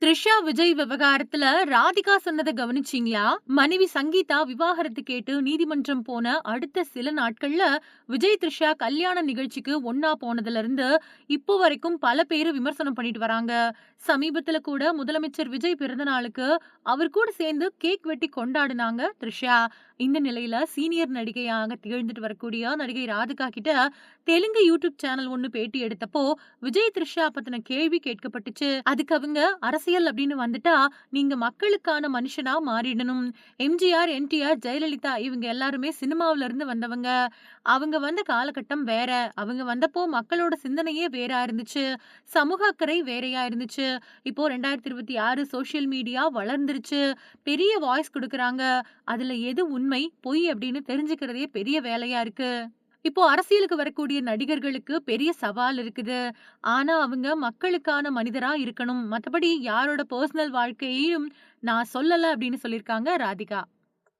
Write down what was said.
த்ரிஷா விஜய் விவகாரத்துல ராதிகா சொன்னத கவனிச்சீங்களா? மனைவி சங்கீதா விவாகரத்து கேட்டு நீதிமன்றம் போன அடுத்த சில நாட்கள்ல விஜய் த்ரிஷா கல்யாண நிகழ்ச்சிக்கு ஒண்ணா போனதுல இருந்து இப்போ வரைக்கும் பல பேரு விமர்சனம் பண்ணிட்டு வராங்க. சமீபத்துல கூட முதலமைச்சர் விஜய் பிறந்த நாளுக்கு அவர் கூட சேர்ந்து கேக் வெட்டி கொண்டாடுனாங்க த்ரிஷா. இந்த நிலையில சீனியர் நடிகையாக திகழ்ந்துட்டு வரக்கூடிய நடிகை ராதிகா கிட்ட தெலுங்கு யூடியூப் சேனல் ஒண்ணு பேட்டி எடுத்தப்போ விஜய் த்ரிஷா பத்தின கேள்வி கேட்கப்பட்டுச்சு. அதுக்கு அவங்க அரசியல் அப்படின்னு வந்துட்டா நீங்க மக்களுக்கான மனுஷனா மாறிடணும். எம்ஜிஆர், என்டிஆர், ஜெயலலிதா இவங்க எல்லாருமே சினிமாவுல இருந்து வந்தவங்க. அவங்க வந்த காலகட்டம் வேற. அவங்க வந்தப்போ மக்களோட சிந்தனையே வேறா இருந்துச்சு. சமூக அக்கறை வேறையா இருந்துச்சு. இப்போ 2026 சோசியல் மீடியா வளர்ந்துருச்சு. பெரிய வாய்ஸ் குடுக்குறாங்க. அதுல எது உண்மை, பொய் அப்படின்னு தெரிஞ்சுக்கிறதே பெரிய வேலையா இருக்கு. இப்போ அரசியலுக்கு வரக்கூடிய நடிகர்களுக்கு பெரிய சவால் இருக்குது. ஆனா, அவங்க மக்களுக்கான மனிதரா இருக்கணும். மத்தபடி யாரோட பெர்சனல் வாழ்க்கையையும் நான் சொல்லல அப்படின்னு சொல்லியிருக்காங்க ராதிகா.